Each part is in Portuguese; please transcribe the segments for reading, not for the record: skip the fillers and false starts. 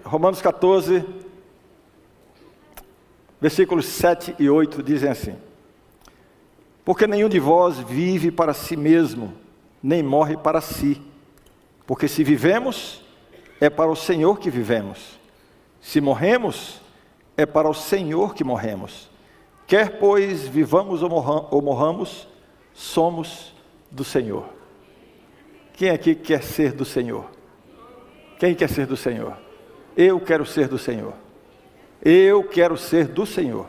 Romanos 14, versículos 7 e 8 dizem assim: porque nenhum de vós vive para si mesmo, nem morre para si. Porque se vivemos, é para o Senhor que vivemos. Se morremos, é para o Senhor que morremos. Quer, pois, vivamos ou morramos, somos do Senhor. Quem aqui quer ser do Senhor? Quem quer ser do Senhor? Eu quero ser do Senhor. Eu quero ser do Senhor.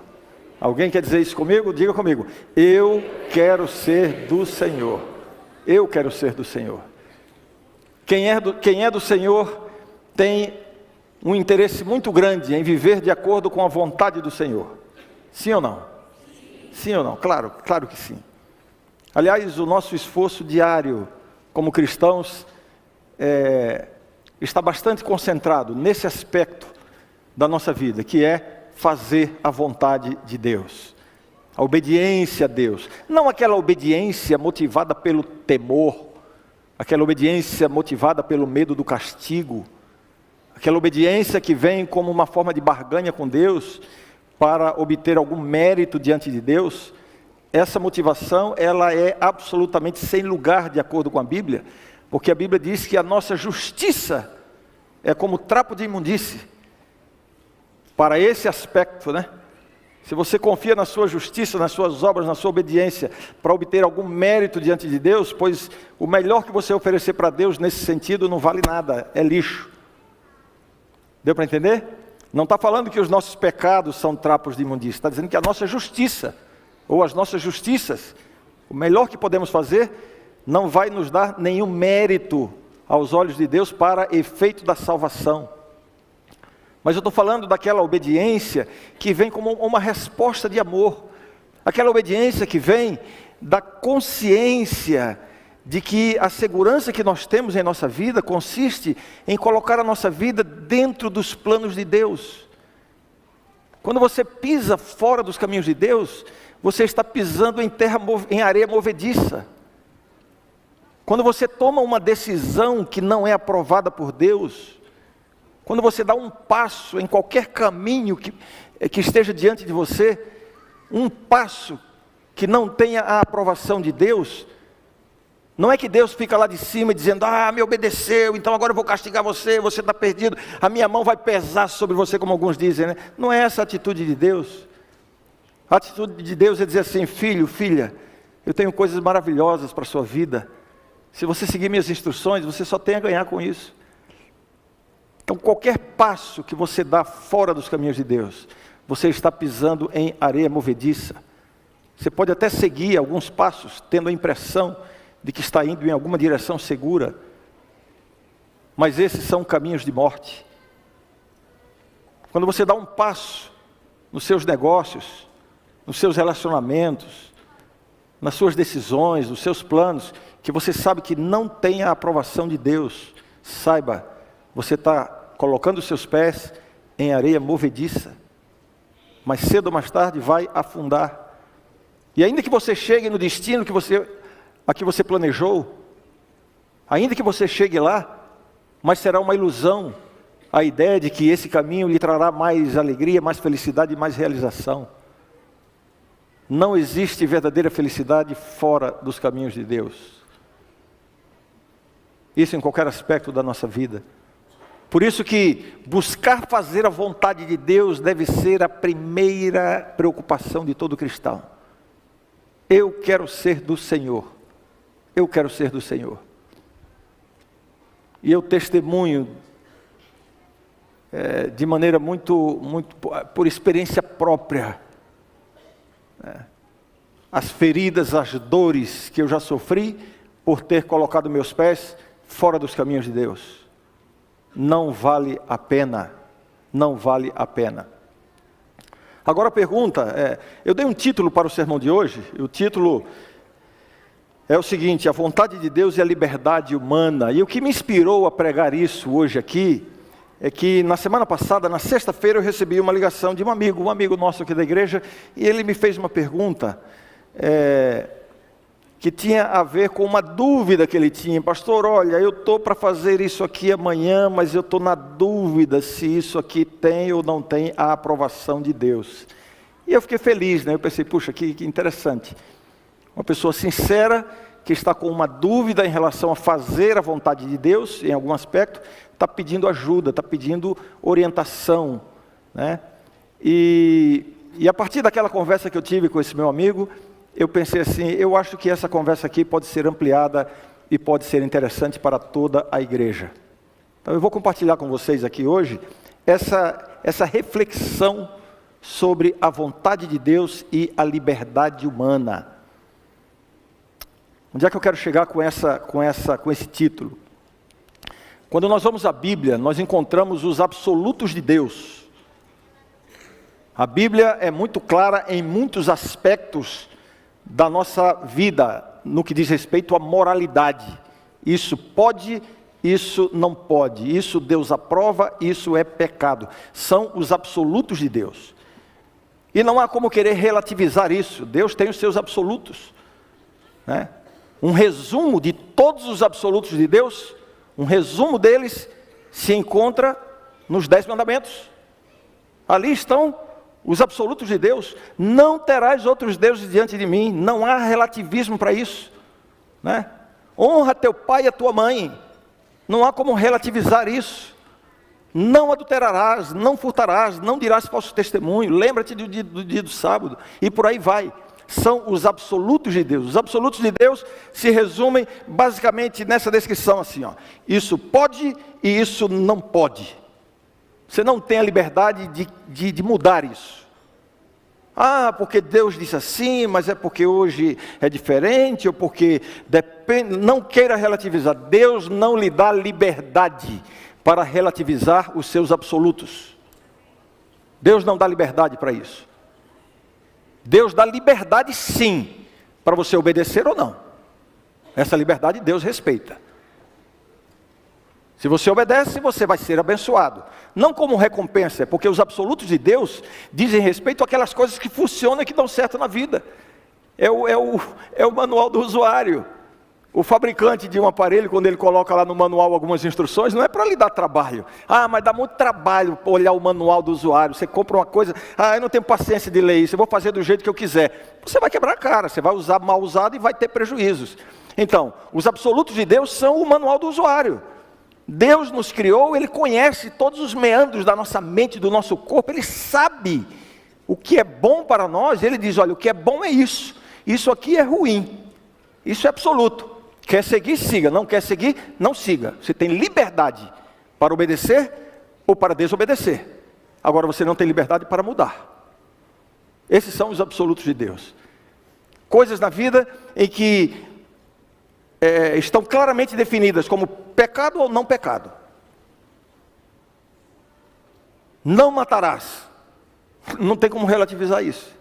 Alguém quer dizer isso comigo? Diga comigo. Eu quero ser do Senhor. Eu quero ser do Senhor. Quem é do Senhor tem um interesse muito grande em viver de acordo com a vontade do Senhor. Sim ou não? Sim ou não? Claro, claro que sim. Aliás, o nosso esforço diário como cristãos está bastante concentrado nesse aspecto da nossa vida, que é fazer a vontade de Deus, a obediência a Deus, não aquela obediência motivada pelo temor, aquela obediência motivada pelo medo do castigo, aquela obediência que vem como uma forma de barganha com Deus, para obter algum mérito diante de Deus. Essa motivação, ela é absolutamente sem lugar de acordo com a Bíblia, porque a Bíblia diz que a nossa justiça é como trapo de imundície. Para esse aspecto, né? Se você confia na sua justiça, nas suas obras, na sua obediência, para obter algum mérito diante de Deus, pois o melhor que você oferecer para Deus nesse sentido não vale nada, é lixo. Deu para entender? Não está falando que os nossos pecados são trapos de imundícia, está dizendo que a nossa justiça, ou as nossas justiças, o melhor que podemos fazer, não vai nos dar nenhum mérito aos olhos de Deus para efeito da salvação. Mas eu estou falando daquela obediência que vem como uma resposta de amor. Aquela obediência que vem da consciência de que a segurança que nós temos em nossa vida consiste em colocar a nossa vida dentro dos planos de Deus. Quando você pisa fora dos caminhos de Deus, você está pisando em areia movediça. Quando você toma uma decisão que não é aprovada por Deus, quando você dá um passo em qualquer caminho que esteja diante de você, um passo que não tenha a aprovação de Deus, não é que Deus fica lá de cima dizendo: me obedeceu, então agora eu vou castigar você, você está perdido, a minha mão vai pesar sobre você, como alguns dizem, né? Não é essa a atitude de Deus. A atitude de Deus é dizer assim: filho, filha, eu tenho coisas maravilhosas para a sua vida. Se você seguir minhas instruções, você só tem a ganhar com isso. Então, qualquer passo que você dá fora dos caminhos de Deus, você está pisando em areia movediça. Você pode até seguir alguns passos, tendo a impressão de que está indo em alguma direção segura, mas esses são caminhos de morte. Quando você dá um passo nos seus negócios, nos seus relacionamentos, nas suas decisões, nos seus planos, que você sabe que não tem a aprovação de Deus, saiba, você está colocando os seus pés em areia movediça, mas cedo ou mais tarde vai afundar. E ainda que você chegue no destino a que você planejou, ainda que você chegue lá, mas será uma ilusão a ideia de que esse caminho lhe trará mais alegria, mais felicidade e mais realização. Não existe verdadeira felicidade fora dos caminhos de Deus. Isso em qualquer aspecto da nossa vida. Por isso que buscar fazer a vontade de Deus deve ser a primeira preocupação de todo cristão. Eu quero ser do Senhor. Eu quero ser do Senhor. E eu testemunho de maneira muito por experiência própria, as feridas, as dores que eu já sofri por ter colocado meus pés fora dos caminhos de Deus. Não vale a pena, não vale a pena. Agora a pergunta eu dei um título para o sermão de hoje, e o título é o seguinte: a vontade de Deus e a liberdade humana. E o que me inspirou a pregar isso hoje aqui, é que na semana passada, na sexta-feira, eu recebi uma ligação de um amigo nosso aqui da igreja, e ele me fez uma pergunta, que tinha a ver com uma dúvida que ele tinha. Pastor, olha, eu estou para fazer isso aqui amanhã, mas eu estou na dúvida se isso aqui tem ou não tem a aprovação de Deus. E eu fiquei feliz, né? Eu pensei, puxa, que interessante. Uma pessoa sincera, que está com uma dúvida em relação a fazer a vontade de Deus, em algum aspecto, está pedindo ajuda, está pedindo orientação, né? E a partir daquela conversa que eu tive com esse meu amigo, eu pensei assim, eu acho que essa conversa aqui pode ser ampliada e pode ser interessante para toda a igreja. Então eu vou compartilhar com vocês aqui hoje essa reflexão sobre a vontade de Deus e a liberdade humana. Onde é que eu quero chegar com esse título? Quando nós vamos à Bíblia, nós encontramos os absolutos de Deus. A Bíblia é muito clara em muitos aspectos da nossa vida, no que diz respeito à moralidade. Isso pode, isso não pode, isso Deus aprova, isso é pecado. São os absolutos de Deus. E não há como querer relativizar isso. Deus tem os seus absolutos, né? Um resumo de todos os absolutos de Deus, um resumo deles se encontra nos 10 mandamentos. Ali estão os absolutos de Deus. Não terás outros deuses diante de mim. Não há relativismo para isso, né? Honra teu pai e a tua mãe. Não há como relativizar isso. Não adulterarás, não furtarás, não dirás falso testemunho. Lembra-te do dia do sábado. E por aí vai. São os absolutos de Deus. Os absolutos de Deus se resumem basicamente nessa descrição assim, ó. Isso pode e isso não pode. Você não tem a liberdade de mudar isso. Ah, porque Deus disse assim, mas é porque hoje é diferente, ou porque depende. Não queira relativizar. Deus não lhe dá liberdade para relativizar os seus absolutos. Deus não dá liberdade para isso. Deus dá liberdade sim, para você obedecer ou não. Essa liberdade Deus respeita. Se você obedece, você vai ser abençoado. Não como recompensa, porque os absolutos de Deus dizem respeito àquelas coisas que funcionam e que dão certo na vida. É o manual do usuário. O fabricante de um aparelho, quando ele coloca lá no manual algumas instruções, não é para lhe dar trabalho. Ah, mas dá muito trabalho olhar o manual do usuário. Você compra uma coisa, eu não tenho paciência de ler isso, eu vou fazer do jeito que eu quiser. Você vai quebrar a cara, você vai usar mal usado e vai ter prejuízos. Então, os absolutos de Deus são o manual do usuário. Deus nos criou, Ele conhece todos os meandros da nossa mente, do nosso corpo, Ele sabe o que é bom para nós. Ele diz, olha, o que é bom é isso, isso aqui é ruim, isso é absoluto. Quer seguir, siga. Não quer seguir, não siga. Você tem liberdade para obedecer ou para desobedecer. Agora você não tem liberdade para mudar. Esses são os absolutos de Deus. Coisas na vida em que estão claramente definidas como pecado ou não pecado. Não matarás. Não tem como relativizar isso.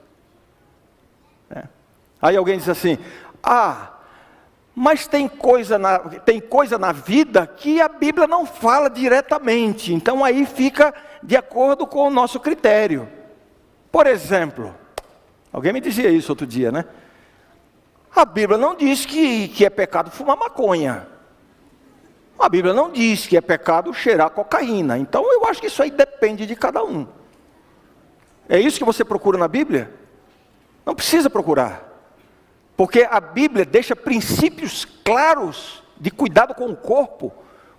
Aí alguém diz assim, mas tem coisa na vida que a Bíblia não fala diretamente. Então aí fica de acordo com o nosso critério. Por exemplo, alguém me dizia isso outro dia, né? A Bíblia não diz que é pecado fumar maconha. A Bíblia não diz que é pecado cheirar cocaína. Então eu acho que isso aí depende de cada um. É isso que você procura na Bíblia? Não precisa procurar. Porque a Bíblia deixa princípios claros de cuidado com o corpo,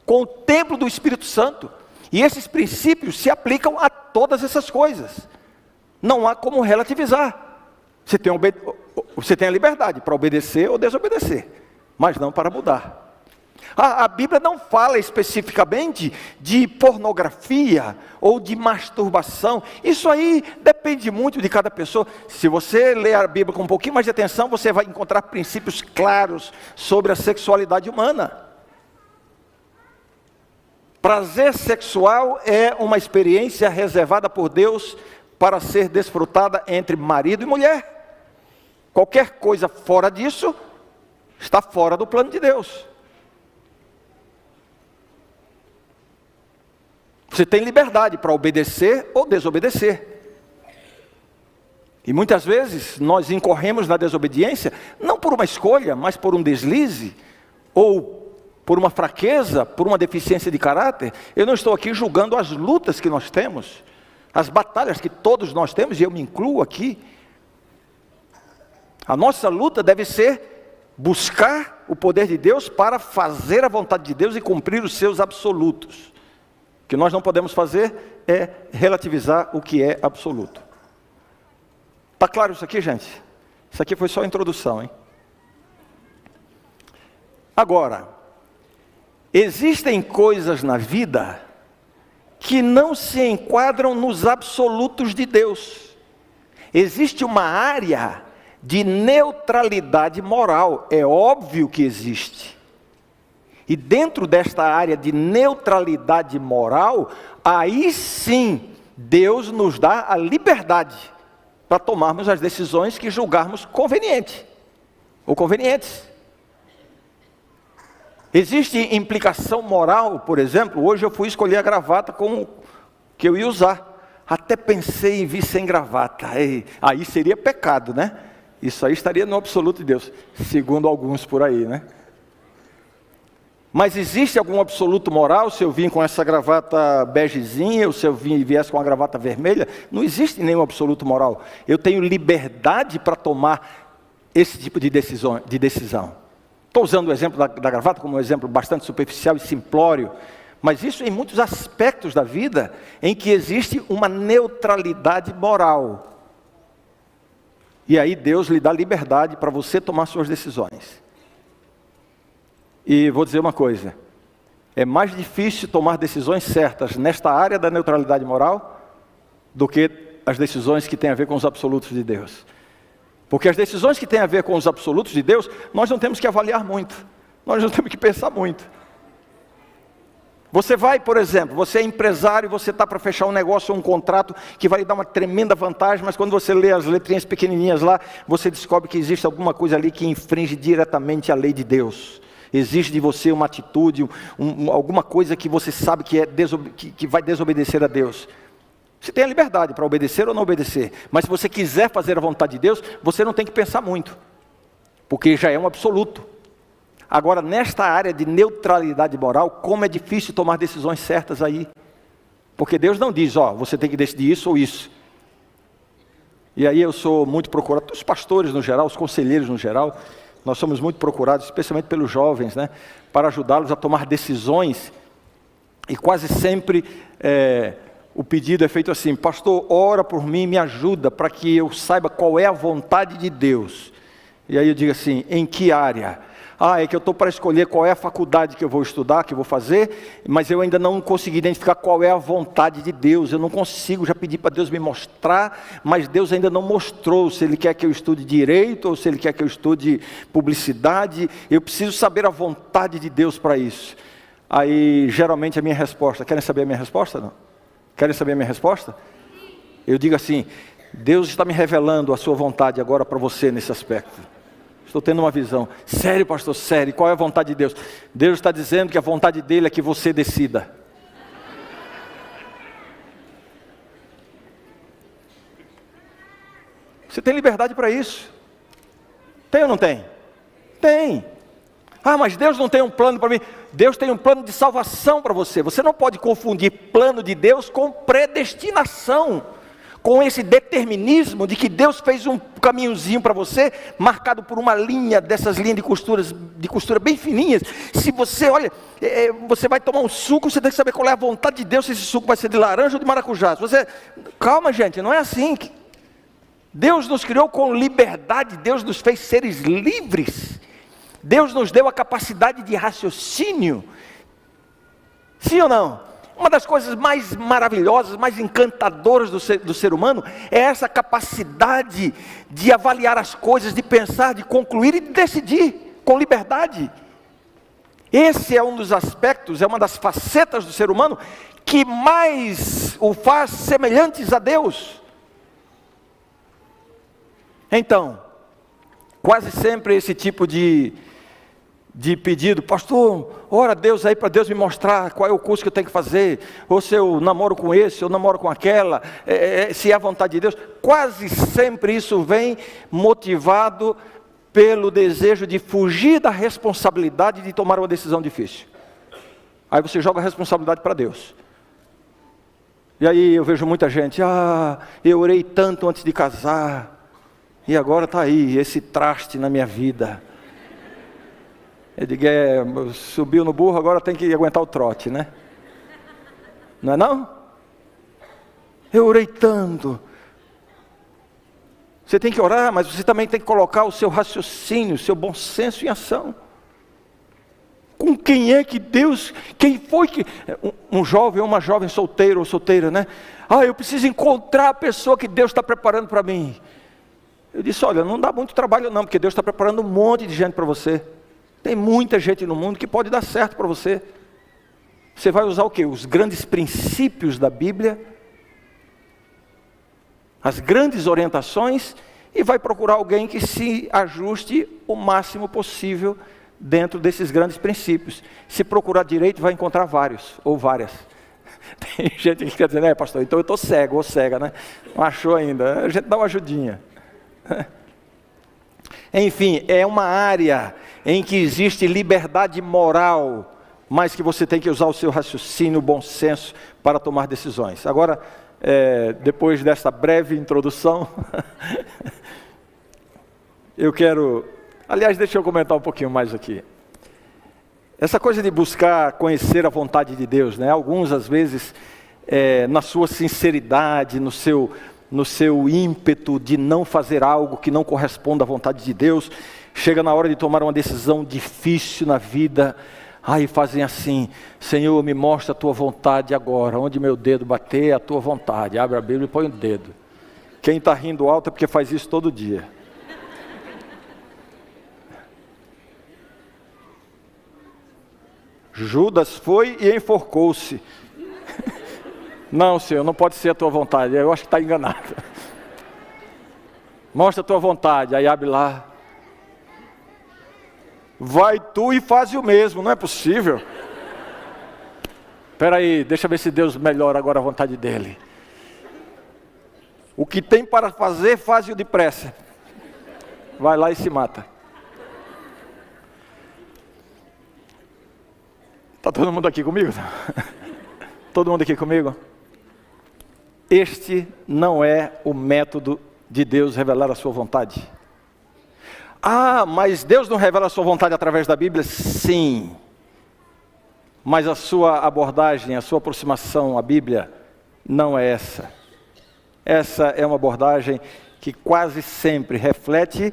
com o templo do Espírito Santo. E esses princípios se aplicam a todas essas coisas. Não há como relativizar. Você tem a liberdade para obedecer ou desobedecer, mas não para mudar. A Bíblia não fala especificamente de pornografia ou de masturbação. Isso aí depende muito de cada pessoa. Se você ler a Bíblia com um pouquinho mais de atenção, você vai encontrar princípios claros sobre a sexualidade humana. Prazer sexual é uma experiência reservada por Deus para ser desfrutada entre marido e mulher. Qualquer coisa fora disso está fora do plano de Deus. Você tem liberdade para obedecer ou desobedecer. E muitas vezes nós incorremos na desobediência, não por uma escolha, mas por um deslize, ou por uma fraqueza, por uma deficiência de caráter. Eu não estou aqui julgando as lutas que nós temos, as batalhas que todos nós temos, e eu me incluo aqui. A nossa luta deve ser buscar o poder de Deus para fazer a vontade de Deus e cumprir os seus absolutos. O que nós não podemos fazer é relativizar o que é absoluto. Está claro isso aqui, gente? Isso aqui foi só a introdução, hein? Agora, existem coisas na vida que não se enquadram nos absolutos de Deus. Existe uma área de neutralidade moral, é óbvio que existe. E dentro desta área de neutralidade moral, aí sim, Deus nos dá a liberdade para tomarmos as decisões que julgarmos convenientes. Existe implicação moral, por exemplo, hoje eu fui escolher a gravata que eu ia usar. Até pensei em vir sem gravata. Aí seria pecado, né? Isso aí estaria no absoluto de Deus, segundo alguns por aí, né? Mas existe algum absoluto moral se eu vim com essa gravata begezinha, ou se eu viesse com a gravata vermelha? Não existe nenhum absoluto moral. Eu tenho liberdade para tomar esse tipo de decisão. Estou usando o exemplo da gravata como um exemplo bastante superficial e simplório, mas isso em muitos aspectos da vida em que existe uma neutralidade moral. E aí Deus lhe dá liberdade para você tomar suas decisões. E vou dizer uma coisa, é mais difícil tomar decisões certas nesta área da neutralidade moral do que as decisões que têm a ver com os absolutos de Deus. Porque as decisões que têm a ver com os absolutos de Deus, nós não temos que avaliar muito, nós não temos que pensar muito. Você vai, por exemplo, você é empresário e você está para fechar um negócio, um contrato que vai lhe dar uma tremenda vantagem, mas quando você lê as letrinhas pequenininhas lá, você descobre que existe alguma coisa ali que infringe diretamente a lei de Deus. Exige de você uma atitude, alguma coisa que você sabe que vai desobedecer a Deus. Você tem a liberdade para obedecer ou não obedecer, mas se você quiser fazer a vontade de Deus, você não tem que pensar muito, porque já é um absoluto. Agora, nesta área de neutralidade moral, como é difícil tomar decisões certas aí, porque Deus não diz, você tem que decidir isso ou isso. E aí eu sou muito procurado, os pastores no geral, os conselheiros no geral, nós somos muito procurados, especialmente pelos jovens, né, para ajudá-los a tomar decisões, e quase sempre o pedido é feito assim: pastor, ora por mim, me ajuda para que eu saiba qual é a vontade de Deus. E aí eu digo assim: em que área? É que eu estou para escolher qual é a faculdade que eu vou estudar, que eu vou fazer, mas eu ainda não consegui identificar qual é a vontade de Deus. Eu não consigo, já pedi para Deus me mostrar, mas Deus ainda não mostrou se Ele quer que eu estude direito ou se Ele quer que eu estude publicidade. Eu preciso saber a vontade de Deus para isso. Aí, geralmente, a minha resposta... Querem saber a minha resposta? Não? Querem saber a minha resposta? Eu digo assim: Deus está me revelando a sua vontade agora para você nesse aspecto. Estou tendo uma visão. Sério, pastor, sério. Qual é a vontade de Deus? Deus está dizendo que a vontade dele é que você decida. Você tem liberdade para isso. Tem ou não tem? Tem. Mas Deus não tem um plano para mim. Deus tem um plano de salvação para você. Você não pode confundir plano de Deus com predestinação, com esse determinismo de que Deus fez um caminhozinho para você, marcado por uma linha, dessas linhas de costura bem fininhas. Se você, você vai tomar um suco, você tem que saber qual é a vontade de Deus, se esse suco vai ser de laranja ou de maracujá. Calma, gente, não é assim. Deus nos criou com liberdade, Deus nos fez seres livres. Deus nos deu a capacidade de raciocínio. Sim ou não? Uma das coisas mais maravilhosas, mais encantadoras do ser humano é essa capacidade de avaliar as coisas, de pensar, de concluir e de decidir com liberdade. Esse é um dos aspectos, é uma das facetas do ser humano que mais o faz semelhantes a Deus. Então, quase sempre esse tipo de de pedido, pastor, ora a Deus aí para Deus me mostrar qual é o curso que eu tenho que fazer, ou se eu namoro com esse, ou namoro com aquela, se é a vontade de Deus. Quase sempre isso vem motivado pelo desejo de fugir da responsabilidade de tomar uma decisão difícil. Aí você joga a responsabilidade para Deus. E aí eu vejo muita gente, eu orei tanto antes de casar, e agora está aí, esse traste na minha vida. Eu digo, subiu no burro, agora tem que aguentar o trote, né? Não é não? Eu orei tanto. Você tem que orar, mas você também tem que colocar o seu raciocínio, o seu bom senso em ação. Com quem é que Deus, quem foi que... Um jovem ou uma jovem solteiro ou solteira, né? Eu preciso encontrar a pessoa que Deus está preparando para mim. Eu disse, olha, não dá muito trabalho não, porque Deus está preparando um monte de gente para você. Tem muita gente no mundo que pode dar certo para você. Você vai usar o quê? Os grandes princípios da Bíblia, as grandes orientações, e vai procurar alguém que se ajuste o máximo possível dentro desses grandes princípios. Se procurar direito, vai encontrar vários, ou várias. Tem gente que quer dizer, pastor, então eu estou cego ou cega, né? Não achou ainda, a gente dá uma ajudinha. Enfim, é uma área em que existe liberdade moral, mas que você tem que usar o seu raciocínio, o bom senso para tomar decisões. Agora, depois dessa breve introdução, eu quero... Aliás, deixa eu comentar um pouquinho mais aqui. Essa coisa de buscar conhecer a vontade de Deus, né? Alguns, às vezes, na sua sinceridade, no seu ímpeto de não fazer algo que não corresponda à vontade de Deus, chega na hora de tomar uma decisão difícil na vida, aí fazem assim, Senhor, me mostra a tua vontade agora, onde meu dedo bater, a tua vontade. Abre a Bíblia e põe o dedo. Quem está rindo alto é porque faz isso todo dia. Judas foi e enforcou-se. Não, Senhor, não pode ser a tua vontade, eu acho que está enganado. Mostra a tua vontade, aí abre lá. Vai tu e faz o mesmo, não é possível. Espera aí, deixa eu ver se Deus melhora agora a vontade dele. O que tem para fazer, faz-o depressa. Vai lá e se mata. Está todo mundo aqui comigo? Todo mundo aqui comigo? Este não é o método de Deus revelar a sua vontade. Mas Deus não revela a sua vontade através da Bíblia? Sim. Mas a sua abordagem, a sua aproximação à Bíblia não é essa. Essa é uma abordagem que quase sempre reflete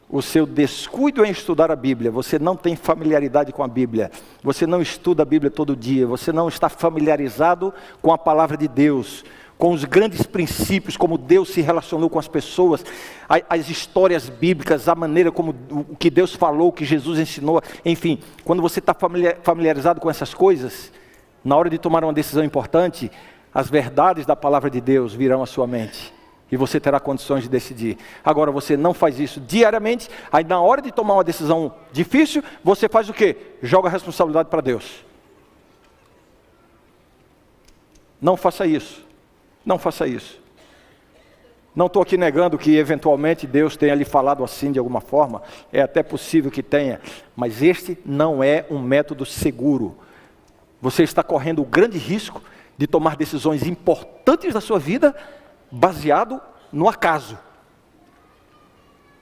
o seu descuido em estudar a Bíblia. Você não tem familiaridade com a Bíblia. Você não estuda a Bíblia todo dia. Você não está familiarizado com a palavra de Deus, com os grandes princípios, como Deus se relacionou com as pessoas, as histórias bíblicas, a maneira como o que Deus falou, o que Jesus ensinou. Enfim, quando você está familiarizado com essas coisas, na hora de tomar uma decisão importante, as verdades da palavra de Deus virão à sua mente. E você terá condições de decidir. Agora, você não faz isso diariamente, aí na hora de tomar uma decisão difícil, você faz o quê? Joga a responsabilidade para Deus. Não faça isso. Não faça isso. Não estou aqui negando que eventualmente Deus tenha lhe falado assim de alguma forma. É até possível que tenha. Mas este não é um método seguro. Você está correndo o grande risco de tomar decisões importantes da sua vida baseado no acaso,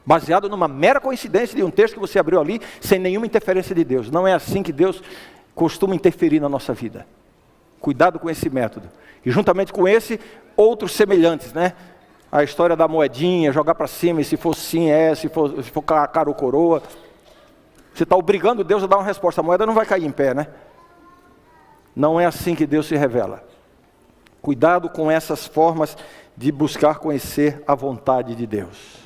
baseado numa mera coincidência de um texto que você abriu ali, sem nenhuma interferência de Deus. Não é assim que Deus costuma interferir na nossa vida. Cuidado com esse método. E juntamente com esse, outros semelhantes, né? A história da moedinha, jogar para cima, e se for sim é, se for cara ou coroa. Você está obrigando Deus a dar uma resposta, a moeda não vai cair em pé, né? Não é assim que Deus se revela. Cuidado com essas formas de buscar conhecer a vontade de Deus.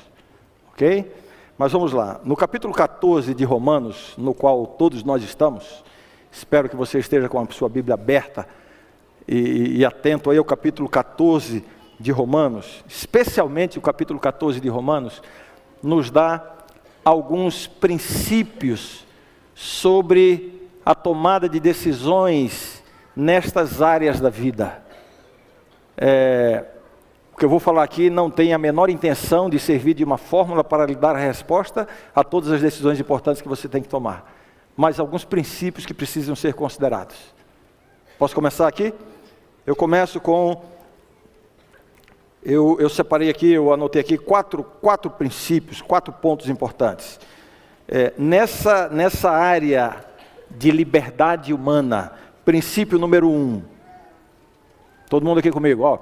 Ok? Mas vamos lá. No capítulo 14 de Romanos, no qual todos nós estamos, espero que você esteja com a sua Bíblia aberta e atento aí ao capítulo 14 de Romanos, especialmente o capítulo 14 de Romanos, nos dá alguns princípios sobre a tomada de decisões nestas áreas da vida. O que eu vou falar aqui não tem a menor intenção de servir de uma fórmula para lhe dar a resposta a todas as decisões importantes que você tem que tomar, mas alguns princípios que precisam ser considerados. Posso começar aqui? Eu começo com... Eu separei aqui, eu anotei aqui quatro princípios, 4 pontos importantes. Nessa área de liberdade humana, princípio número 1. Todo mundo aqui comigo, ó.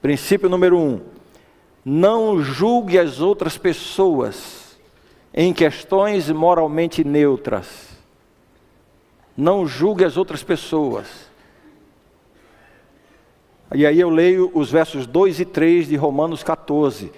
Princípio número 1. Não julgue as outras pessoas em questões moralmente neutras. Não julgue as outras pessoas. E aí eu leio os versos 2 e 3 de Romanos 14,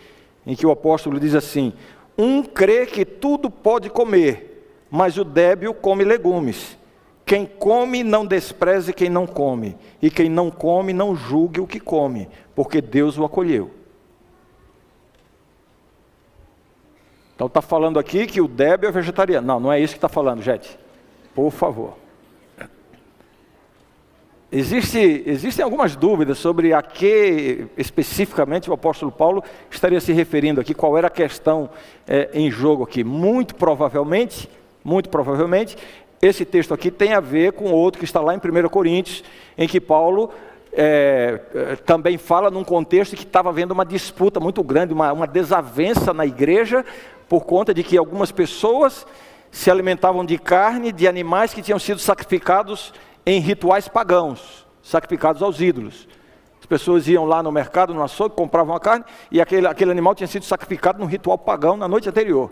em que o apóstolo diz assim: um crê que tudo pode comer, mas o débil come legumes. Quem come não despreze quem não come, e quem não come não julgue o que come, porque Deus o acolheu. Então está falando aqui que o débil é vegetariano. Não, não é isso que está falando, gente. Por favor. Existem algumas dúvidas sobre a que especificamente o apóstolo Paulo estaria se referindo aqui, qual era a questão em jogo aqui. Muito provavelmente, esse texto aqui tem a ver com outro que está lá em 1 Coríntios, em que Paulo também fala num contexto que estava havendo uma disputa muito grande, uma desavença na igreja, por conta de que algumas pessoas se alimentavam de carne de animais que tinham sido sacrificados em rituais pagãos, sacrificados aos ídolos. As pessoas iam lá no mercado, no açougue, compravam a carne, e aquele animal tinha sido sacrificado num ritual pagão na noite anterior.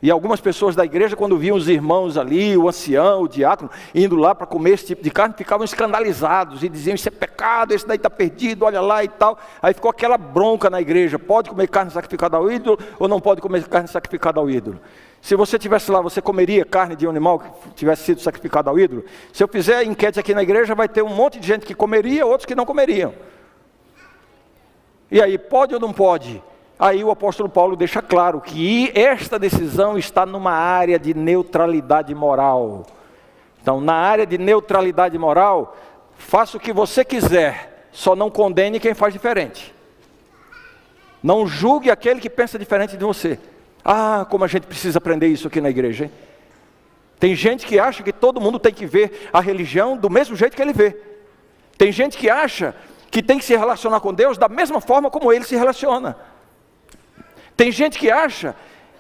E algumas pessoas da igreja, quando viam os irmãos ali, o ancião, o diácono, indo lá para comer esse tipo de carne, ficavam escandalizados e diziam: isso é pecado, esse daí está perdido, olha lá e tal. Aí ficou aquela bronca na igreja: pode comer carne sacrificada ao ídolo ou não pode comer carne sacrificada ao ídolo? Se você estivesse lá, você comeria carne de um animal que tivesse sido sacrificado ao ídolo? Se eu fizer enquete aqui na igreja, vai ter um monte de gente que comeria, outros que não comeriam. E aí, pode ou não pode? Aí o apóstolo Paulo deixa claro que esta decisão está numa área de neutralidade moral. Então, na área de neutralidade moral, faça o que você quiser, só não condene quem faz diferente. Não julgue aquele que pensa diferente de você. Ah, como a gente precisa aprender isso aqui na igreja, hein? Tem gente que acha que todo mundo tem que ver a religião do mesmo jeito que ele vê. Tem gente que acha que tem que se relacionar com Deus da mesma forma como ele se relaciona. Tem gente que acha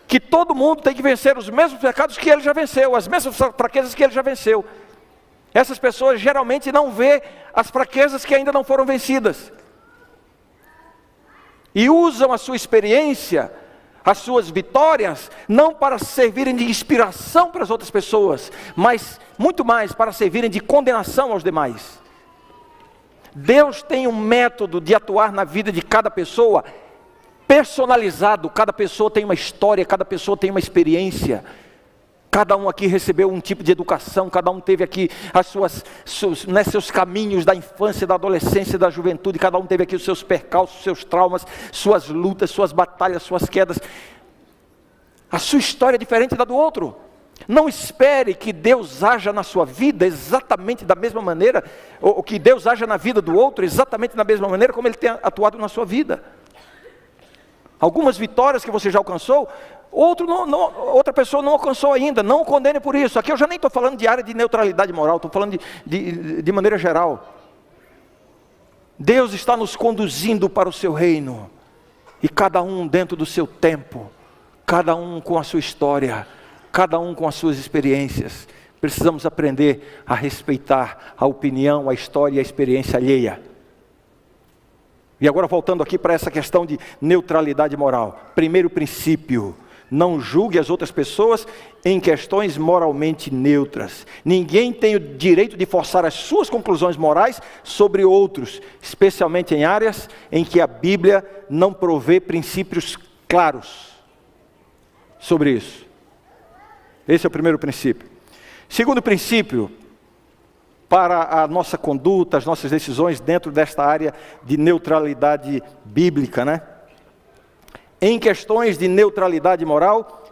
que todo mundo tem que vencer os mesmos pecados que ele já venceu, as mesmas fraquezas que ele já venceu. Essas pessoas geralmente não vê as fraquezas que ainda não foram vencidas. E usam a sua experiência, as suas vitórias, não para servirem de inspiração para as outras pessoas, mas muito mais para servirem de condenação aos demais. Deus tem um método de atuar na vida de cada pessoa personalizado. Cada pessoa tem uma história, cada pessoa tem uma experiência. Cada um aqui recebeu um tipo de educação, cada um teve aqui seus caminhos da infância, da adolescência, da juventude, cada um teve aqui os seus percalços, seus traumas, suas lutas, suas batalhas, suas quedas. A sua história é diferente da do outro. Não espere que Deus haja na sua vida exatamente da mesma maneira, ou que Deus haja na vida do outro exatamente da mesma maneira como Ele tem atuado na sua vida. Algumas vitórias que você já alcançou, outra pessoa não alcançou ainda. Não o condene por isso. Aqui eu já nem estou falando de área de neutralidade moral, estou falando de maneira geral. Deus está nos conduzindo para o seu reino, e cada um dentro do seu tempo, cada um com a sua história, cada um com as suas experiências. Precisamos aprender a respeitar a opinião, a história e a experiência alheia. E agora voltando aqui para essa questão de neutralidade moral. Primeiro princípio: não julgue as outras pessoas em questões moralmente neutras. Ninguém tem o direito de forçar as suas conclusões morais sobre outros, especialmente em áreas em que a Bíblia não provê princípios claros sobre isso. Esse é o primeiro princípio. Segundo princípio, para a nossa conduta, as nossas decisões dentro desta área de neutralidade bíblica, né? Em questões de neutralidade moral,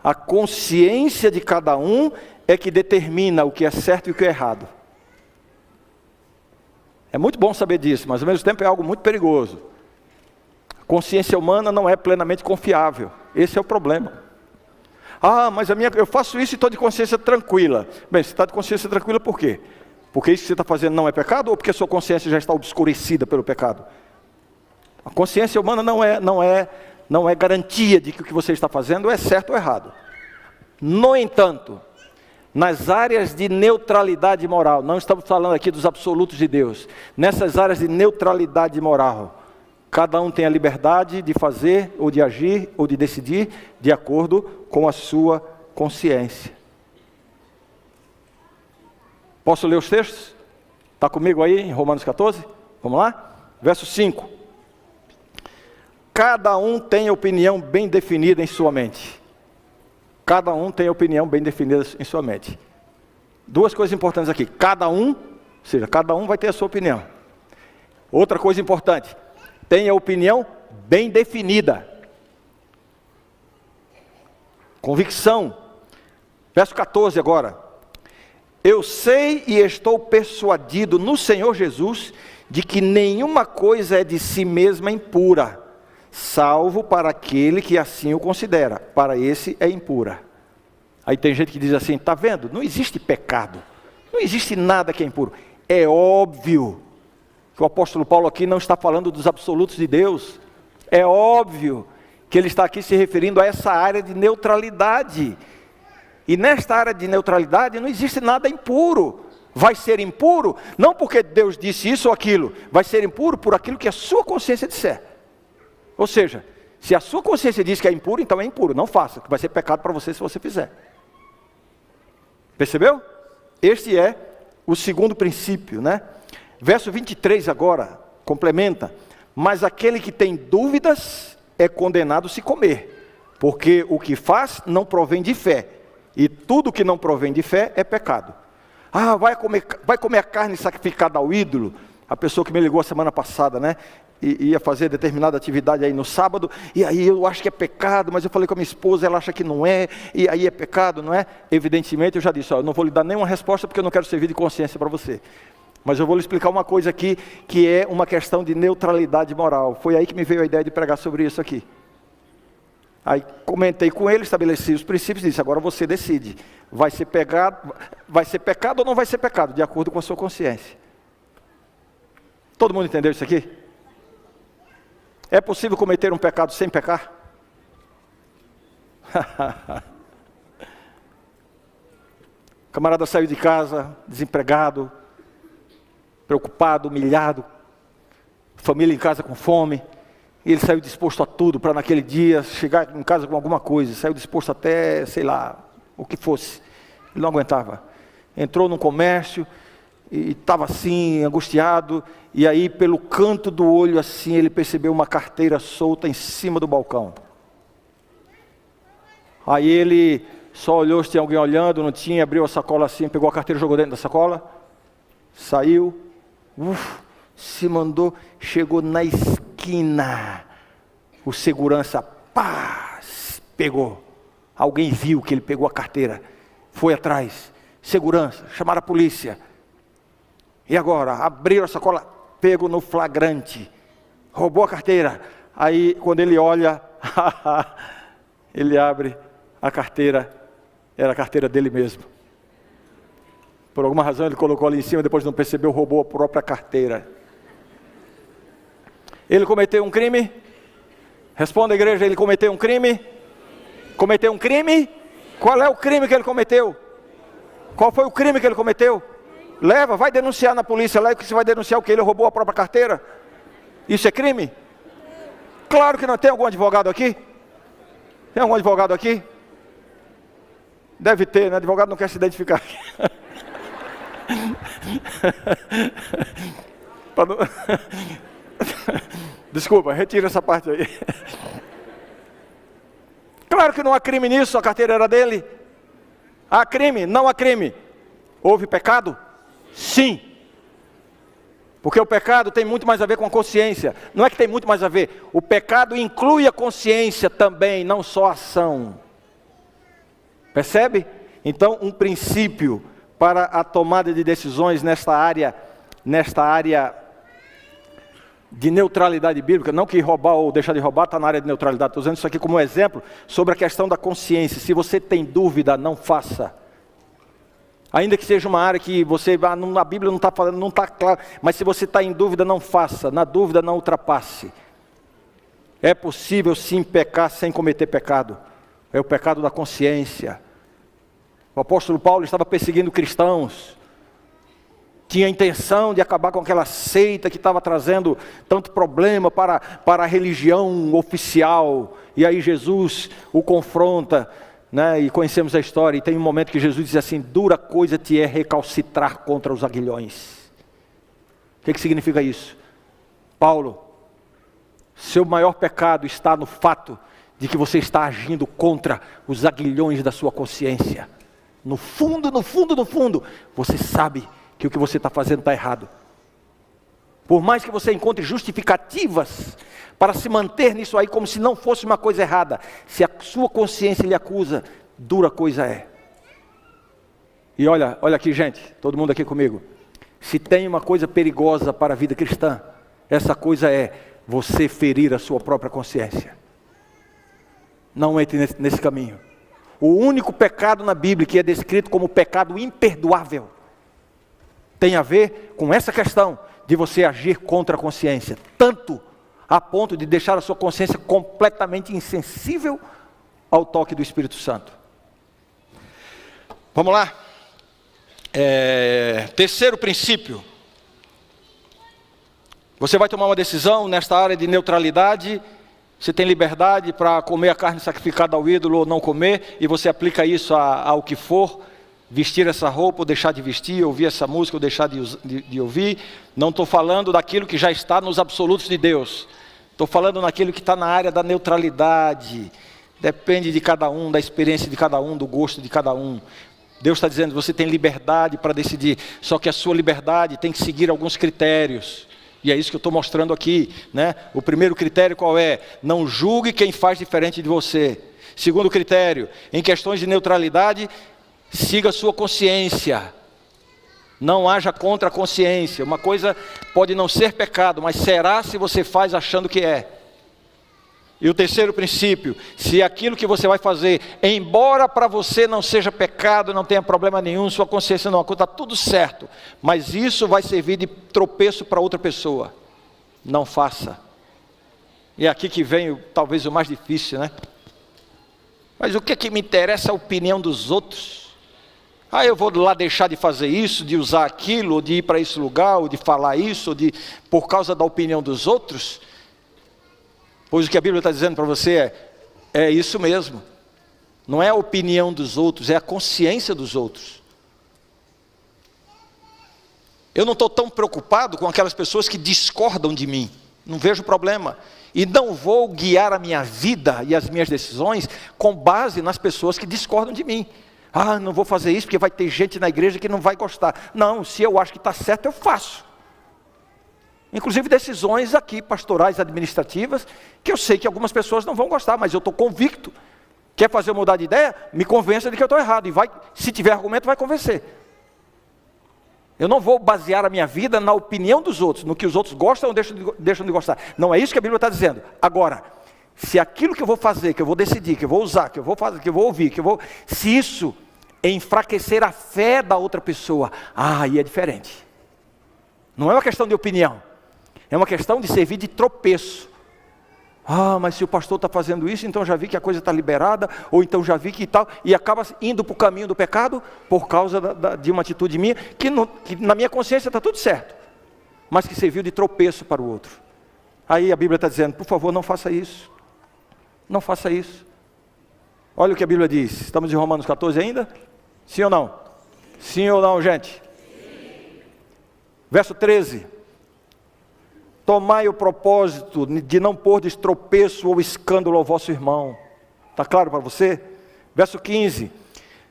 A consciência de cada um é que determina o que é certo e o que é errado. É muito bom saber disso, mas ao mesmo tempo é algo muito perigoso. A consciência humana não é plenamente confiável. Esse é o problema. Ah, mas eu faço isso e estou de consciência tranquila. Bem, você está de consciência tranquila por quê? Porque isso que você está fazendo não é pecado ou porque a sua consciência já está obscurecida pelo pecado? A consciência humana não é garantia de que o que você está fazendo é certo ou errado. No entanto, nas áreas de neutralidade moral, não estamos falando aqui dos absolutos de Deus, nessas áreas de neutralidade moral, cada um tem a liberdade de fazer, ou de agir, ou de decidir, de acordo com a sua consciência. Posso ler os textos? Está comigo aí em Romanos 14? Vamos lá? Verso 5. Cada um tem opinião bem definida em sua mente. Cada um tem opinião bem definida em sua mente. Duas coisas importantes aqui. Cada um, ou seja, cada um vai ter a sua opinião. Outra coisa importante. Tem a opinião bem definida. Convicção. Verso 14 agora. Eu sei e estou persuadido no Senhor Jesus de que nenhuma coisa é de si mesma impura, salvo para aquele que assim o considera. Para esse é impura. Aí tem gente que diz assim, está vendo? Não existe pecado. Não existe nada que é impuro. É óbvio que o apóstolo Paulo aqui não está falando dos absolutos de Deus. É óbvio que ele está aqui se referindo a essa área de neutralidade. E nesta área de neutralidade não existe nada impuro. Vai ser impuro, não porque Deus disse isso ou aquilo. Vai ser impuro por aquilo que a sua consciência disser. Ou seja, se a sua consciência diz que é impuro, então é impuro. Não faça, que vai ser pecado para você se você fizer. Percebeu? Este é o segundo princípio, né? Verso 23 agora, complementa. Mas aquele que tem dúvidas é condenado se comer, porque o que faz não provém de fé, e tudo que não provém de fé é pecado. Ah, vai comer a carne sacrificada ao ídolo? A pessoa que me ligou a semana passada, né? E ia fazer determinada atividade aí no sábado, e aí eu acho que é pecado, mas eu falei com a minha esposa, ela acha que não é, e aí é pecado, não é? Evidentemente eu já disse, ó, eu não vou lhe dar nenhuma resposta porque eu não quero servir de consciência para você. Mas eu vou lhe explicar uma coisa aqui, que é uma questão de neutralidade moral. Foi aí que me veio a ideia de pregar sobre isso aqui. Aí comentei com ele, estabeleci os princípios e disse, agora você decide. Vai ser pecado ou não vai ser pecado, de acordo com a sua consciência. Todo mundo entendeu isso aqui? É possível cometer um pecado sem pecar? O camarada saiu de casa, desempregado, preocupado, humilhado, família em casa com fome, e ele saiu disposto a tudo para naquele dia chegar em casa com alguma coisa, saiu disposto até, sei lá, o que fosse, ele não aguentava, entrou num comércio, e estava assim, angustiado, e aí pelo canto do olho assim, ele percebeu uma carteira solta em cima do balcão. Aí ele só olhou se tinha alguém olhando, não tinha, abriu a sacola assim, pegou a carteira, jogou dentro da sacola, saiu, se mandou, chegou na esquina, o segurança, pá, pegou. Alguém viu que ele pegou a carteira, foi atrás, segurança, chamaram a polícia. E agora, abriram a sacola, pego no flagrante, roubou a carteira. Aí, quando ele olha, ele abre a carteira, era a carteira dele mesmo. Por alguma razão ele colocou ali em cima, depois não percebeu, roubou a própria carteira. Ele cometeu um crime? Responda a igreja, ele cometeu um crime? Cometeu um crime? Qual é o crime que ele cometeu? Qual foi o crime que ele cometeu? Leva, vai denunciar na polícia lá, que você vai denunciar o que? Ele roubou a própria carteira? Isso é crime? Claro que não. Tem algum advogado aqui? Tem algum advogado aqui? Deve ter, né? Advogado não quer se identificar. Desculpa, retira essa parte aí. Claro que não há crime nisso, a carteira era dele. Há crime? Não há crime. Houve pecado? Sim. Porque o pecado tem muito mais a ver com a consciência. Não é que tem muito mais a ver. O pecado inclui a consciência também, não só a ação. Percebe? Então, um princípio para a tomada de decisões nesta área de neutralidade bíblica, não que roubar ou deixar de roubar está na área de neutralidade, estou usando isso aqui como exemplo sobre a questão da consciência. Se você tem dúvida, não faça. Ainda que seja uma área que você, a Bíblia não está falando, não está claro, mas se você está em dúvida, não faça. Na dúvida, não ultrapasse. É possível sim pecar sem cometer pecado. É o pecado da consciência. O apóstolo Paulo estava perseguindo cristãos. Tinha a intenção de acabar com aquela seita que estava trazendo tanto problema para a religião oficial. E aí Jesus o confronta, né? E conhecemos a história. E tem um momento que Jesus diz assim: dura coisa te é recalcitrar contra os aguilhões. O que significa isso? Paulo, seu maior pecado está no fato de que você está agindo contra os aguilhões da sua consciência. No fundo, você sabe que o que você está fazendo está errado. Por mais que você encontre justificativas para se manter nisso aí como se não fosse uma coisa errada, se a sua consciência lhe acusa, dura coisa é. E olha aqui, gente, todo mundo aqui comigo. Se tem uma coisa perigosa para a vida cristã, essa coisa é você ferir a sua própria consciência. Não entre nesse caminho. O único pecado na Bíblia que é descrito como pecado imperdoável tem a ver com essa questão de você agir contra a consciência, tanto a ponto de deixar a sua consciência completamente insensível ao toque do Espírito Santo. Vamos lá. Terceiro princípio. Você vai tomar uma decisão nesta área de neutralidade. Você tem liberdade para comer a carne sacrificada ao ídolo ou não comer, e você aplica isso ao que for. Vestir essa roupa ou deixar de vestir, ouvir essa música ou deixar de ouvir. Não estou falando daquilo que já está nos absolutos de Deus. Estou falando naquilo que está na área da neutralidade. Depende de cada um, da experiência de cada um, do gosto de cada um. Deus está dizendo, você tem liberdade para decidir. Só que a sua liberdade tem que seguir alguns critérios. E é isso que eu estou mostrando aqui, né? O primeiro critério qual é? Não julgue quem faz diferente de você. Segundo critério, em questões de neutralidade, siga a sua consciência. Não haja contra a consciência. Uma coisa pode não ser pecado, mas será se você faz achando que é. E o terceiro princípio, se aquilo que você vai fazer, embora para você não seja pecado, não tenha problema nenhum, sua consciência não acusa, está tudo certo, mas isso vai servir de tropeço para outra pessoa, não faça. E é aqui que vem talvez o mais difícil, né? Mas o que me interessa é a opinião dos outros? Eu vou lá deixar de fazer isso, de usar aquilo, ou de ir para esse lugar, ou de falar isso, ou por causa da opinião dos outros? Pois o que a Bíblia está dizendo para você é isso mesmo. Não é a opinião dos outros, é a consciência dos outros. Eu não estou tão preocupado com aquelas pessoas que discordam de mim. Não vejo problema. E não vou guiar a minha vida e as minhas decisões com base nas pessoas que discordam de mim. Não vou fazer isso porque vai ter gente na igreja que não vai gostar. Não, se eu acho que está certo, eu faço. Inclusive decisões aqui, pastorais, administrativas, que eu sei que algumas pessoas não vão gostar, mas eu estou convicto. Quer fazer eu mudar de ideia? Me convença de que eu estou errado. E se tiver argumento, vai convencer. Eu não vou basear a minha vida na opinião dos outros, no que os outros gostam ou deixam de gostar. Não é isso que a Bíblia está dizendo. Agora, se aquilo que eu vou fazer, que eu vou decidir, que eu vou usar, que eu vou fazer, que eu vou ouvir, se isso enfraquecer a fé da outra pessoa, aí é diferente. Não é uma questão de opinião. É uma questão de servir de tropeço. Mas se o pastor está fazendo isso, então já vi que a coisa está liberada, ou então já vi que tal, e acaba indo para o caminho do pecado, por causa de uma atitude minha, que na minha consciência está tudo certo, mas que serviu de tropeço para o outro. Aí a Bíblia está dizendo, por favor, não faça isso. Não faça isso. Olha o que a Bíblia diz. Estamos em Romanos 14 ainda? Sim ou não? Sim ou não, gente? Sim. Verso 13. Tomai o propósito de não pôr de tropeço ou escândalo ao vosso irmão. Está claro para você? Verso 15.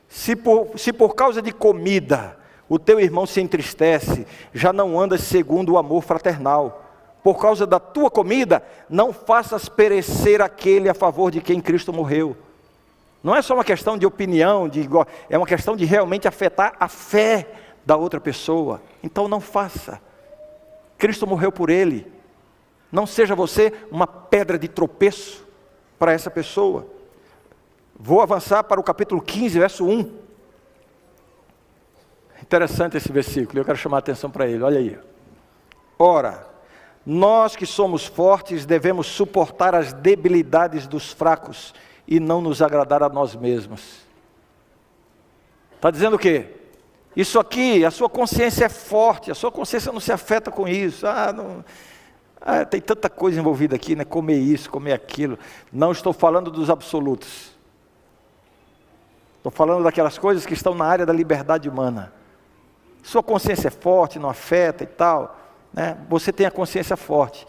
Se por causa de comida o teu irmão se entristece, já não andas segundo o amor fraternal. Por causa da tua comida, não faças perecer aquele a favor de quem Cristo morreu. Não é só uma questão de opinião, é uma questão de realmente afetar a fé da outra pessoa. Então não faça. Cristo morreu por ele. Não seja você uma pedra de tropeço para essa pessoa. Vou avançar para o capítulo 15, verso 1. Interessante esse versículo, eu quero chamar a atenção para ele, olha aí. Ora, nós que somos fortes devemos suportar as debilidades dos fracos e não nos agradar a nós mesmos. Está dizendo o quê? Isso aqui, a sua consciência é forte, a sua consciência não se afeta com isso. Tem tanta coisa envolvida aqui, né? Comer isso, comer aquilo. Não estou falando dos absolutos. Estou falando daquelas coisas que estão na área da liberdade humana. Sua consciência é forte, não afeta e tal, né? Você tem a consciência forte.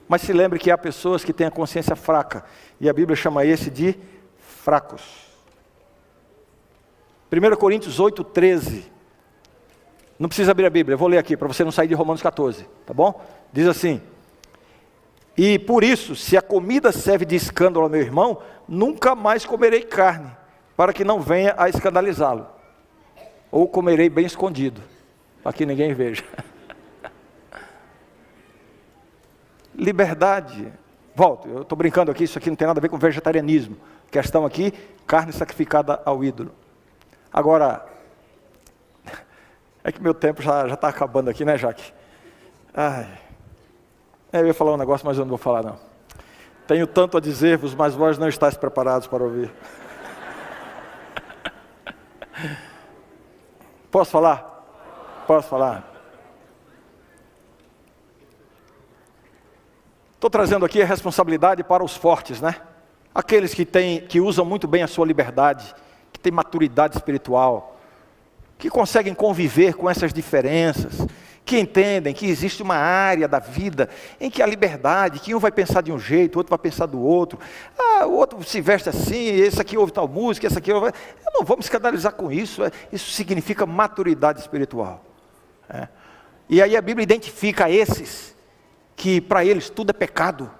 Mas se lembre que há pessoas que têm a consciência fraca. E a Bíblia chama esse de fracos. 1 Coríntios 8, 13. Não precisa abrir a Bíblia, eu vou ler aqui, para você não sair de Romanos 14, tá bom? Diz assim: e por isso, se a comida serve de escândalo ao meu irmão, nunca mais comerei carne, para que não venha a escandalizá-lo. Ou comerei bem escondido, para que ninguém veja. Liberdade. Volto, eu estou brincando aqui, isso aqui não tem nada a ver com vegetarianismo. Questão aqui, carne sacrificada ao ídolo. Agora, é que meu tempo já está acabando aqui, né, Jaque? Eu ia falar um negócio, mas eu não vou falar não. Tenho tanto a dizer-vos, mas vós não estáis preparados para ouvir. Posso falar? Posso falar? Estou trazendo aqui a responsabilidade para os fortes, né? Aqueles que usam muito bem a sua liberdade, que têm maturidade espiritual, que conseguem conviver com essas diferenças, que entendem que existe uma área da vida em que a liberdade, que um vai pensar de um jeito, o outro vai pensar do outro, o outro se veste assim, esse aqui ouve tal música, esse aqui ouve... Eu não vou me escandalizar com isso, isso significa maturidade espiritual. E aí a Bíblia identifica esses, que para eles tudo é pecado,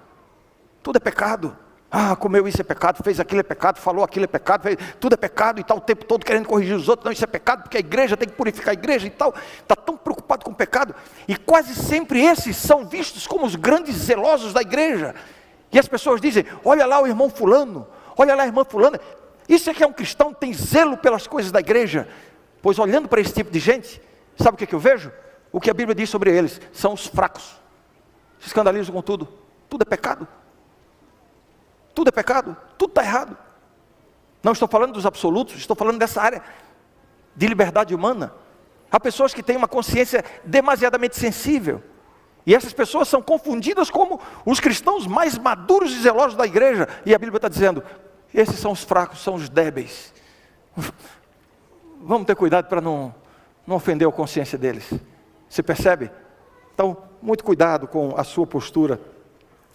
tudo é pecado. Comeu isso é pecado, fez aquilo é pecado, falou aquilo é pecado, tudo é pecado e tal, o tempo todo querendo corrigir os outros. Não, isso é pecado porque a igreja tem que purificar a igreja e tal. Está tão preocupado com o pecado. E quase sempre esses são vistos como os grandes zelosos da igreja. E as pessoas dizem: olha lá o irmão fulano, olha lá a irmã fulana. Isso é que é um cristão, tem zelo pelas coisas da igreja. Pois olhando para esse tipo de gente, sabe o que eu vejo? O que a Bíblia diz sobre eles, são os fracos. Se escandalizam com tudo, tudo é pecado. Tudo é pecado, tudo está errado. Não estou falando dos absolutos, estou falando dessa área de liberdade humana. Há pessoas que têm uma consciência demasiadamente sensível. E essas pessoas são confundidas como os cristãos mais maduros e zelosos da igreja. E a Bíblia está dizendo: esses são os fracos, são os débeis. Vamos ter cuidado para não ofender a consciência deles. Você percebe? Então, muito cuidado com a sua postura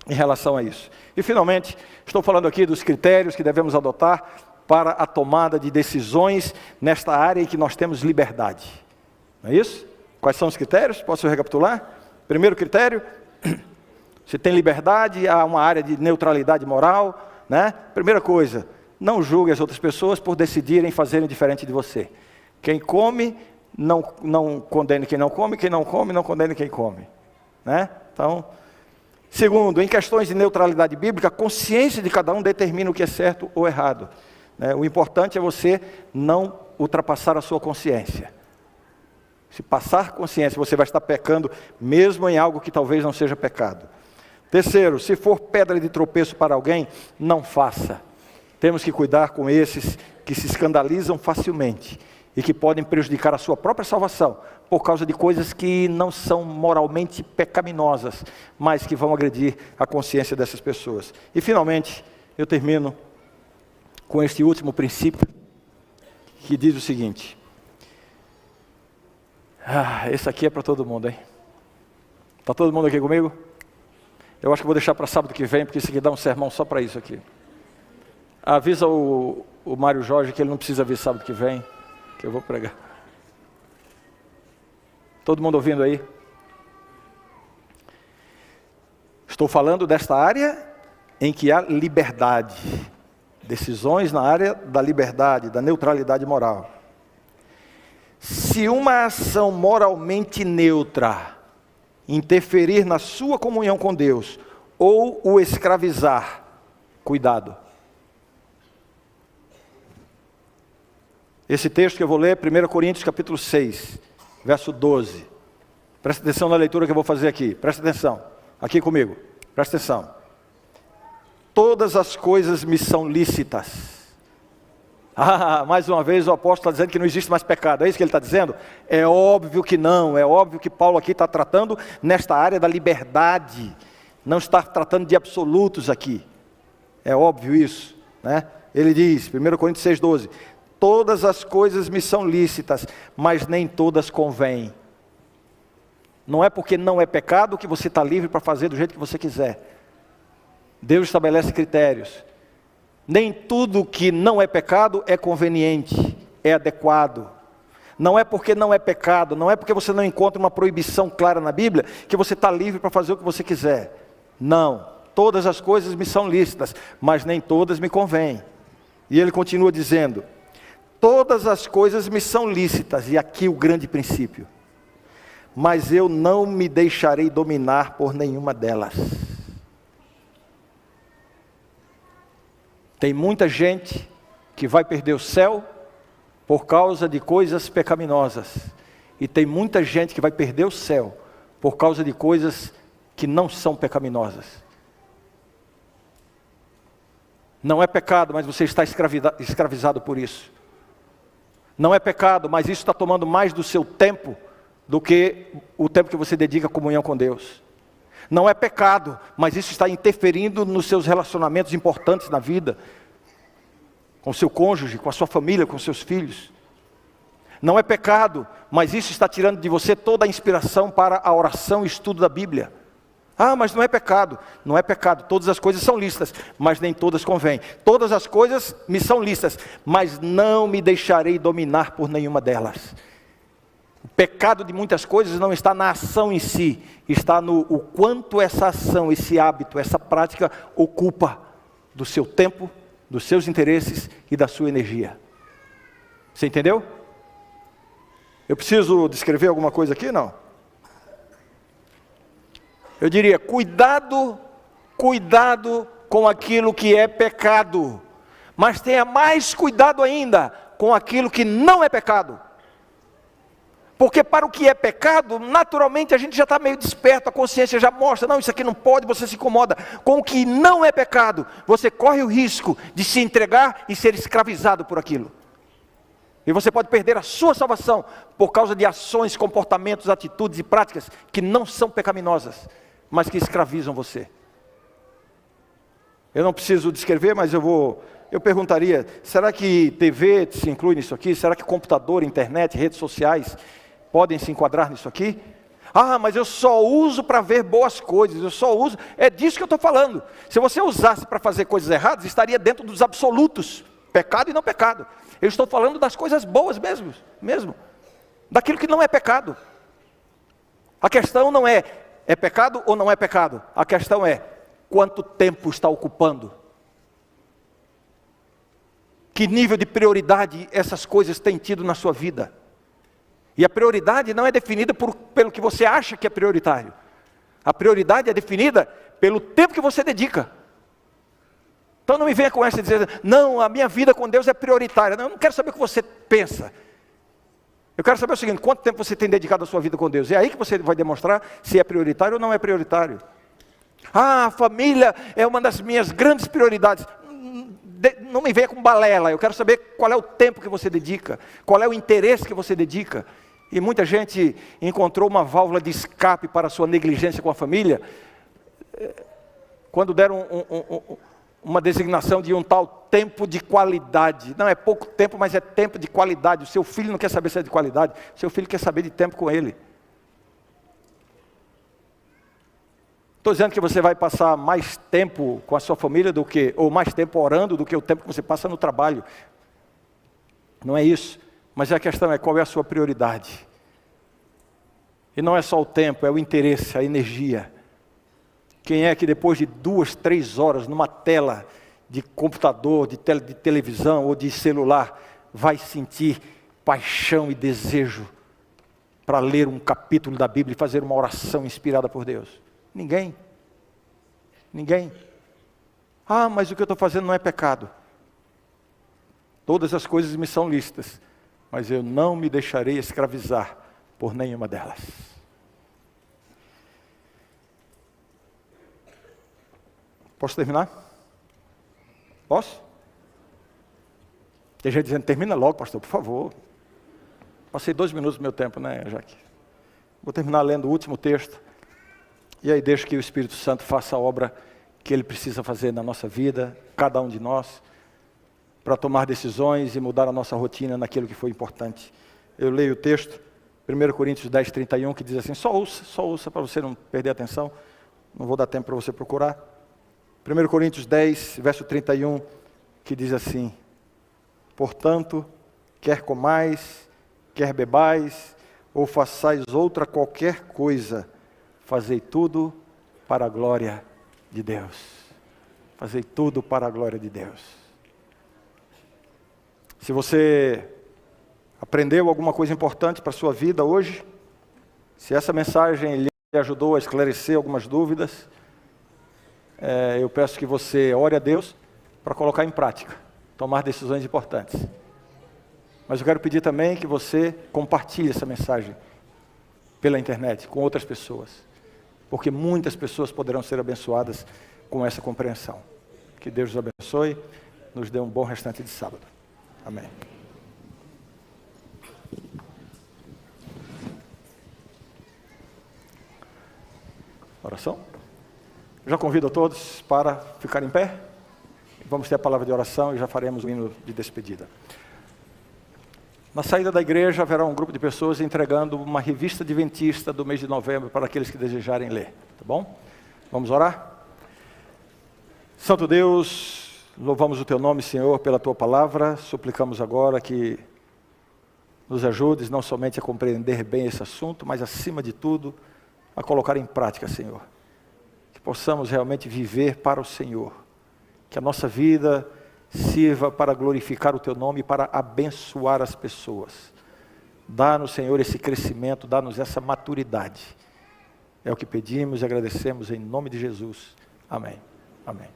em relação a isso. E finalmente, estou falando aqui dos critérios que devemos adotar para a tomada de decisões nesta área em que nós temos liberdade. Não é isso? Quais são os critérios? Posso recapitular? Primeiro critério, você tem liberdade, há uma área de neutralidade moral, né? Primeira coisa, não julgue as outras pessoas por decidirem fazerem diferente de você. Quem come, não condene quem não come não condene quem come, né? Então, segundo, em questões de neutralidade bíblica, a consciência de cada um determina o que é certo ou errado. O importante é você não ultrapassar a sua consciência. Se passar consciência, você vai estar pecando, mesmo em algo que talvez não seja pecado. Terceiro, se for pedra de tropeço para alguém, não faça. Temos que cuidar com esses que se escandalizam facilmente e que podem prejudicar a sua própria salvação, por causa de coisas que não são moralmente pecaminosas, mas que vão agredir a consciência dessas pessoas. E finalmente, eu termino com este último princípio, que diz o seguinte: esse aqui é para todo mundo, hein? Está todo mundo aqui comigo? Eu acho que vou deixar para sábado que vem, porque isso aqui dá um sermão só para isso aqui. Avisa o Mário Jorge que ele não precisa vir sábado que vem, que eu vou pregar. Todo mundo ouvindo aí? Estou falando desta área em que há liberdade. Decisões na área da liberdade, da neutralidade moral. Se uma ação moralmente neutra interferir na sua comunhão com Deus ou o escravizar, cuidado. Esse texto que eu vou ler, 1 Coríntios capítulo 6, verso 12. Presta atenção na leitura que eu vou fazer aqui. Presta atenção. Aqui comigo. Presta atenção. Todas as coisas me são lícitas. Mais uma vez o apóstolo está dizendo que não existe mais pecado. É isso que ele está dizendo? É óbvio que não. É óbvio que Paulo aqui está tratando nesta área da liberdade. Não está tratando de absolutos aqui. É óbvio isso, né? Ele diz, 1 Coríntios 6, 12. Todas as coisas me são lícitas, mas nem todas convêm. Não é porque não é pecado que você está livre para fazer do jeito que você quiser. Deus estabelece critérios. Nem tudo que não é pecado é conveniente, é adequado. Não é porque não é pecado, não é porque você não encontra uma proibição clara na Bíblia, que você está livre para fazer o que você quiser. Não, todas as coisas me são lícitas, mas nem todas me convêm. E ele continua dizendo, todas as coisas me são lícitas, e aqui o grande princípio, mas eu não me deixarei dominar por nenhuma delas. Tem muita gente que vai perder o céu por causa de coisas pecaminosas. E tem muita gente que vai perder o céu por causa de coisas que não são pecaminosas. Não é pecado, mas você está escravizado por isso. Não é pecado, mas isso está tomando mais do seu tempo do que o tempo que você dedica à comunhão com Deus. Não é pecado, mas isso está interferindo nos seus relacionamentos importantes na vida, com o seu cônjuge, com a sua família, com os seus filhos. Não é pecado, mas isso está tirando de você toda a inspiração para a oração e estudo da Bíblia. Mas não é pecado. Não é pecado, todas as coisas são lícitas, mas nem todas convêm. Todas as coisas me são lícitas, mas não me deixarei dominar por nenhuma delas. O pecado de muitas coisas não está na ação em si, está no o quanto essa ação, esse hábito, essa prática ocupa do seu tempo, dos seus interesses e da sua energia. Você entendeu? Eu preciso descrever alguma coisa aqui? Não. Eu diria, cuidado com aquilo que é pecado, mas tenha mais cuidado ainda com aquilo que não é pecado. Porque para o que é pecado, naturalmente a gente já está meio desperto, a consciência já mostra, não, isso aqui não pode, você se incomoda. Com o que não é pecado, você corre o risco de se entregar e ser escravizado por aquilo. E você pode perder a sua salvação por causa de ações, comportamentos, atitudes e práticas que não são pecaminosas, mas que escravizam você. Eu não preciso descrever, mas eu perguntaria, será que TV se inclui nisso aqui? Será que computador, internet, redes sociais podem se enquadrar nisso aqui? Mas eu só uso para ver boas coisas, eu só uso... É disso que eu estou falando. Se você usasse para fazer coisas erradas, estaria dentro dos absolutos, pecado e não pecado. Eu estou falando das coisas boas mesmo. Daquilo que não é pecado. A questão não é pecado ou não é pecado? A questão é, quanto tempo está ocupando? Que nível de prioridade essas coisas têm tido na sua vida? E a prioridade não é definida pelo que você acha que é prioritário. A prioridade é definida pelo tempo que você dedica. Então não me venha com essa dizer, não, a minha vida com Deus é prioritária. Não, eu não quero saber o que você pensa. Eu quero saber o seguinte, quanto tempo você tem dedicado a sua vida com Deus? É aí que você vai demonstrar se é prioritário ou não é prioritário. A família é uma das minhas grandes prioridades. Não me venha com balela, eu quero saber qual é o tempo que você dedica, qual é o interesse que você dedica. E muita gente encontrou uma válvula de escape para a sua negligência com a família, quando deram uma designação de um tal tempo de qualidade. Não é pouco tempo, mas é tempo de qualidade. O seu filho não quer saber se é de qualidade, o seu filho quer saber de tempo com ele. Estou dizendo que você vai passar mais tempo com a sua família ou mais tempo orando do que o tempo que você passa no trabalho. Não é isso. Mas a questão é qual é a sua prioridade. E não é só o tempo, é o interesse, a energia. Quem é que depois de 2, 3 horas numa tela de computador, de televisão ou de celular vai sentir paixão e desejo para ler um capítulo da Bíblia e fazer uma oração inspirada por Deus? Ninguém. Ninguém. Ah, mas o que eu estou fazendo não é pecado. Todas as coisas me são lícitas, mas eu não me deixarei escravizar por nenhuma delas. Posso terminar? Posso? Tem gente dizendo, termina logo, pastor, por favor. Passei 2 minutos do meu tempo, né, Jaque? Vou terminar lendo o último texto. E aí deixo que o Espírito Santo faça a obra que Ele precisa fazer na nossa vida, cada um de nós, para tomar decisões e mudar a nossa rotina naquilo que foi importante. Eu leio o texto, 1 Coríntios 10, 31, que diz assim, só ouça para você não perder a atenção, não vou dar tempo para você procurar. 1 Coríntios 10, verso 31, que diz assim, portanto, quer comais, quer bebais, ou façais outra qualquer coisa, fazei tudo para a glória de Deus. Fazei tudo para a glória de Deus. Se você aprendeu alguma coisa importante para a sua vida hoje, se essa mensagem lhe ajudou a esclarecer algumas dúvidas, eu peço que você ore a Deus para colocar em prática, tomar decisões importantes. Mas eu quero pedir também que você compartilhe essa mensagem pela internet com outras pessoas, porque muitas pessoas poderão ser abençoadas com essa compreensão. Que Deus os abençoe, nos dê um bom restante de sábado. Amém. Oração? Já convido a todos para ficar em pé. Vamos ter a palavra de oração e já faremos o hino de despedida. Na saída da igreja haverá um grupo de pessoas entregando uma revista adventista do mês de novembro para aqueles que desejarem ler. Tá bom? Vamos orar? Santo Deus, louvamos o Teu nome, Senhor, pela Tua palavra. Suplicamos agora que nos ajudes não somente a compreender bem esse assunto, mas acima de tudo, a colocar em prática, Senhor. Que possamos realmente viver para o Senhor. Que a nossa vida sirva para glorificar o Teu nome e para abençoar as pessoas. Dá-nos, Senhor, esse crescimento, dá-nos essa maturidade. É o que pedimos e agradecemos em nome de Jesus. Amém. Amém.